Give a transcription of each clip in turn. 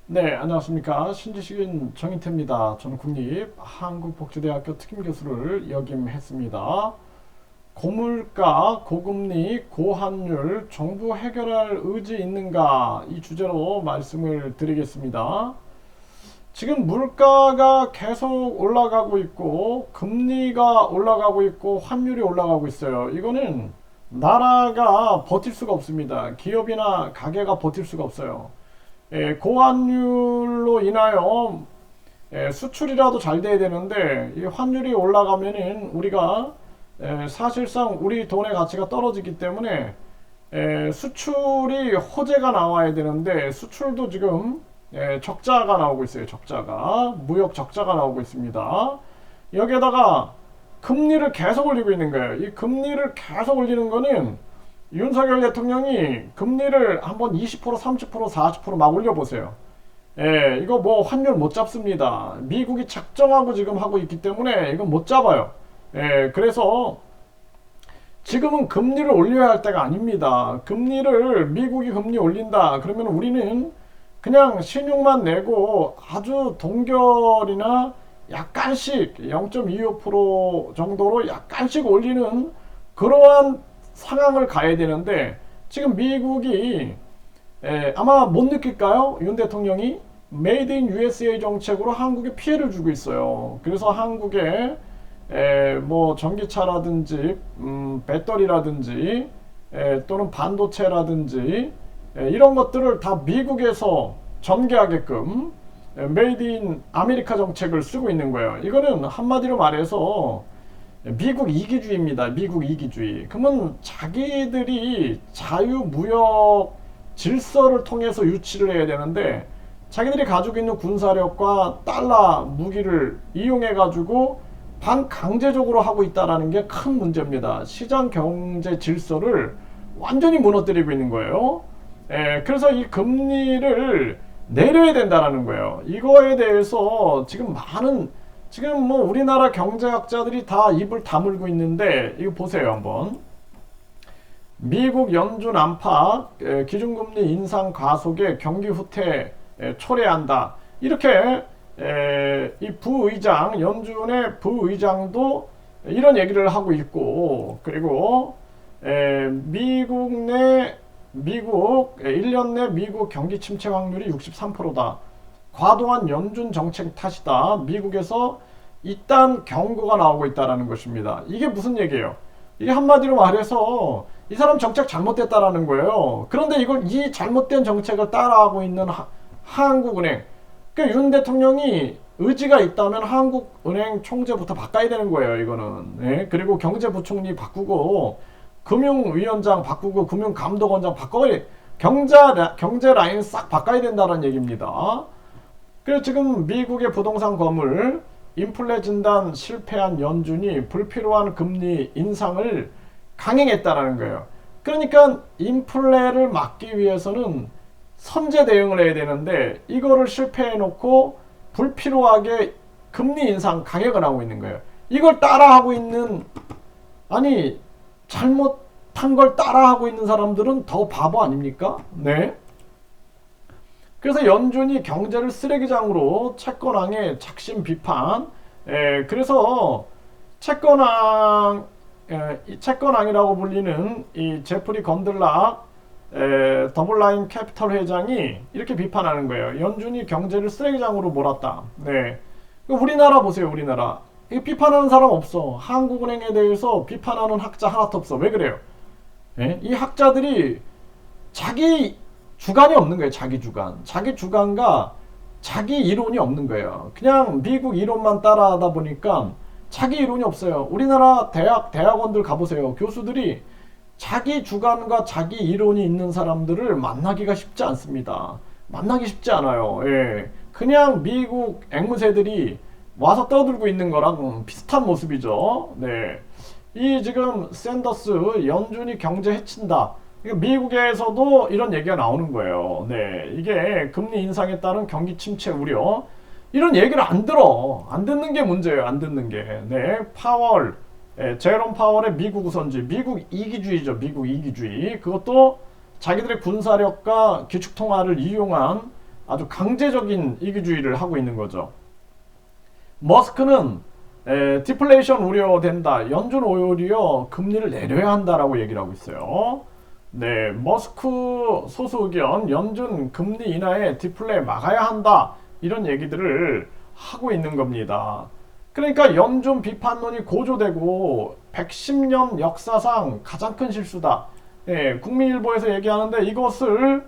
네, 안녕하십니까. 신지식인 정인태입니다. 저는 국립한국복지대학교 특임교수를 역임했습니다. 고물가, 고금리, 고환율, 정부 해결할 의지 있는가? 이 주제로 말씀을 드리겠습니다. 지금 물가가 계속 올라가고 있고, 금리가 올라가고 있고, 환율이 올라가고 있어요. 이거는 나라가 버틸 수가 없습니다. 기업이나 가게가 버틸 수가 없어요. 고환율로 인하여 수출이라도 잘 돼야 되는데 이 환율이 올라가면은 우리가 사실상 우리 돈의 가치가 떨어지기 때문에 수출이 호재가 나와야 되는데 수출도 지금 적자가 나오고 있어요. 적자가 무역 적자가 나오고 있습니다. 여기에다가 금리를 계속 올리고 있는 거예요. 이 금리를 계속 올리는 거는 윤석열 대통령이 금리를 한번 20%, 30%, 40%막 올려보세요. 이거 뭐 환율 못 잡습니다. 미국이 작정하고 지금 하고 있기 때문에 이건 못 잡아요. 그래서 지금은 금리를 올려야 할 때가 아닙니다. 금리를 미국이 금리 올린다. 그러면 우리는 그냥 신용만 내고 아주 동결이나 약간씩 0.25% 정도로 약간씩 올리는 그러한 상황을 가야 되는데 지금 미국이 아마 못 느낄까요? 윤 대통령이 메이드 인 USA 정책으로 한국에 피해를 주고 있어요. 그래서 한국에 뭐 전기차라든지 배터리라든지 또는 반도체라든지 이런 것들을 다 미국에서 전개하게끔 메이드 인 아메리카 정책을 쓰고 있는 거예요. 이거는 한마디로 말해서 미국 이기주의입니다. 미국 이기주의. 그러면 자기들이 자유무역 질서를 통해서 유치를 해야 되는데 자기들이 가지고 있는 군사력과 달러 무기를 이용해 가지고 반강제적으로 하고 있다는 게 큰 문제입니다. 시장 경제 질서를 완전히 무너뜨리고 있는 거예요. 그래서 이 금리를 내려야 된다는 거예요. 이거에 대해서 지금 뭐 우리나라 경제학자들이 다 입을 다물고 있는데 이거 보세요 한번. 미국 연준 안팎 기준금리 인상 가속에 경기 후퇴 초래한다. 이렇게 이 부의장 연준의 부의장도 이런 얘기를 하고 있고 그리고 미국 1년 내 미국 경기 침체 확률이 63%다. 과도한 연준 정책 탓이다. 미국에서 이딴 경고가 나오고 있다는 것입니다. 이게 무슨 얘기예요? 이게 한마디로 말해서 이 사람 정책 잘못됐다라는 거예요. 그런데 이 잘못된 정책을 따라하고 있는 한국은행. 그러니까 윤 대통령이 의지가 있다면 한국은행 총재부터 바꿔야 되는 거예요. 이거는. 그리고 경제부총리 바꾸고 금융위원장 바꾸고 금융감독원장 바꿔야 경제 라인 싹 바꿔야 된다는 얘기입니다. 그래서 지금 미국의 부동산 거물 인플레 진단 실패한 연준이 불필요한 금리 인상을 강행했다라는 거예요. 그러니까 인플레를 막기 위해서는 선제 대응을 해야 되는데 이거를 실패해 놓고 불필요하게 금리 인상 강행을 하고 있는 거예요. 이걸 따라하고 있는 아니 잘못한 걸 따라하고 있는 사람들은 더 바보 아닙니까? 네. 그래서 연준이 경제를 쓰레기장으로 채권왕의 작심 비판. 그래서 채권왕이라고 불리는 이 제프리 건들락 더블라인 캐피털 회장이 이렇게 비판하는 거예요. 연준이 경제를 쓰레기장으로 몰았다. 네. 우리나라 보세요. 우리나라. 이 비판하는 사람 없어. 한국은행에 대해서 비판하는 학자 하나도 없어. 왜 그래요? 이 학자들이 자기 주관이 없는 거예요. 자기 주관. 자기 주관과 자기 이론이 없는 거예요. 그냥 미국 이론만 따라하다 보니까 자기 이론이 없어요. 우리나라 대학원들 가보세요. 교수들이 자기 주관과 자기 이론이 있는 사람들을 만나기가 쉽지 않습니다. 만나기 쉽지 않아요. 그냥 미국 앵무새들이 와서 떠들고 있는 거랑 비슷한 모습이죠. 네. 이 지금 샌더스 연준이 경제 해친다. 미국에서도 이런 얘기가 나오는 거예요. 네, 이게 금리 인상에 따른 경기 침체 우려 이런 얘기를 안 들어. 안 듣는 게 문제예요. 안 듣는 게. 네, 제롬 파월의 미국 우선주의, 미국 이기주의죠. 미국 이기주의. 그것도 자기들의 군사력과 기축통화를 이용한 아주 강제적인 이기주의를 하고 있는 거죠. 머스크는 디플레이션 우려된다. 연준 오히려 금리를 내려야 한다라고 얘기를 하고 있어요. 네, 머스크 소수 의견 연준 금리 인하에 디플레 막아야 한다. 이런 얘기들을 하고 있는 겁니다. 그러니까 연준 비판론이 고조되고 110년 역사상 가장 큰 실수다. 국민일보에서 얘기하는데 이것을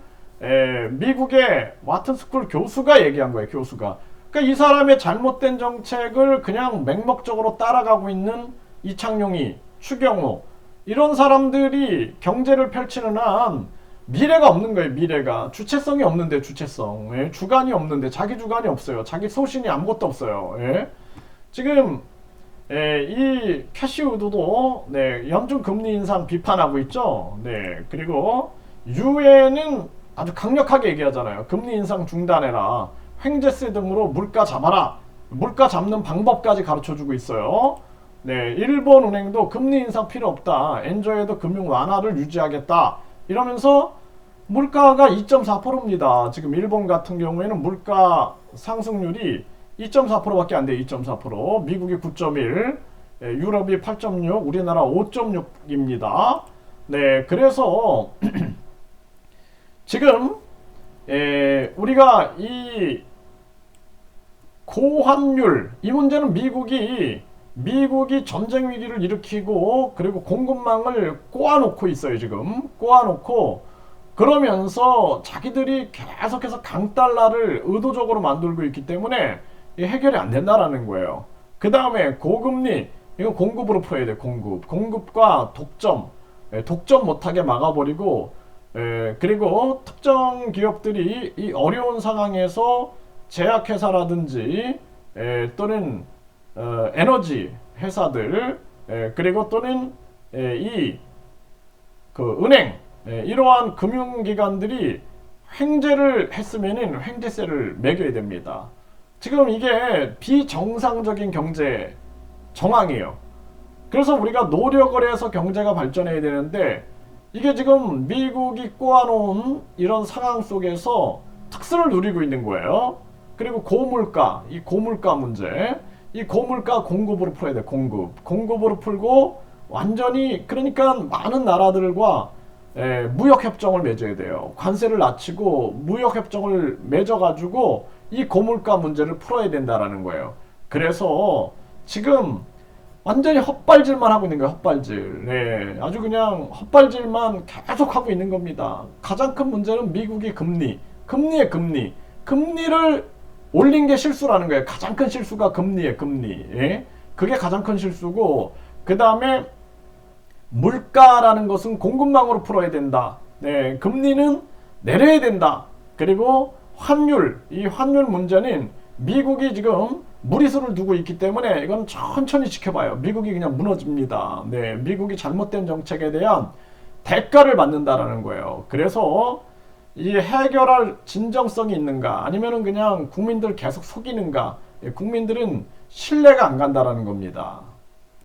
미국의 와튼스쿨 교수가 얘기한 거예요. 교수가. 그러니까 이 사람의 잘못된 정책을 그냥 맹목적으로 따라가고 있는 이창용이, 추경호 이런 사람들이 경제를 펼치는 한 미래가 없는 거예요. 미래가. 주체성이 없는데 주체성. 주관이 없는데 자기 주관이 없어요. 자기 소신이 아무것도 없어요. 지금 이 캐시우드도 연준 금리 인상 비판하고 있죠. 그리고 유엔은 아주 강력하게 얘기하잖아요. 금리 인상 중단해라. 횡재세 등으로 물가 잡아라. 물가 잡는 방법까지 가르쳐주고 있어요. 일본은행도 금리 인상 필요 없다. 엔저에도 금융 완화를 유지하겠다. 이러면서 물가가 2.4%입니다. 지금 일본 같은 경우에는 물가 상승률이 2.4%밖에 안 돼요. 2.4%. 미국이 9.1, 유럽이 8.6, 우리나라 5.6입니다. 그래서 지금 우리가 이 고환율 이 문제는 미국이 전쟁 위기를 일으키고 그리고 공급망을 꼬아놓고 있어요. 지금 꼬아놓고 그러면서 자기들이 계속해서 강달러를 의도적으로 만들고 있기 때문에 해결이 안 된다라는 거예요. 그 다음에 고금리 이건 공급으로 풀어야 돼. 공급과 독점 못하게 막아버리고 그리고 특정 기업들이 이 어려운 상황에서 제약회사라든지 또는 에너지 회사들 그리고 또는 은행 이러한 금융기관들이 횡재를 했으면은 횡재세를 매겨야 됩니다. 지금 이게 비정상적인 경제 정황이에요. 그래서 우리가 노력을 해서 경제가 발전해야 되는데 이게 지금 미국이 꼬아놓은 이런 상황 속에서 특수를 누리고 있는 거예요. 그리고 고물가, 이 고물가 문제, 이 고물가 공급으로 풀어야 돼. 공급으로 풀고 완전히 그러니까 많은 나라들과 무역협정을 맺어야 돼요. 관세를 낮추고 무역협정을 맺어가지고 이 고물가 문제를 풀어야 된다라는 거예요. 그래서 지금 완전히 헛발질만 하고 있는 거예요. 헛발질. 아주 그냥 헛발질만 계속 하고 있는 겁니다. 가장 큰 문제는 미국의 금리의 금리. 금리를 올린 게 실수라는 거예요. 가장 큰 실수가 금리예요. 금리. 그게 가장 큰 실수고 그 다음에 물가라는 것은 공급망으로 풀어야 된다. 금리는 내려야 된다. 그리고 이 환율 문제는 미국이 지금 무리수를 두고 있기 때문에 이건 천천히 지켜봐요. 미국이 그냥 무너집니다. 미국이 잘못된 정책에 대한 대가를 받는다라는 거예요. 그래서 이 해결할 진정성이 있는가 아니면은 그냥 국민들 계속 속이는가 국민들은 신뢰가 안 간다라는 겁니다.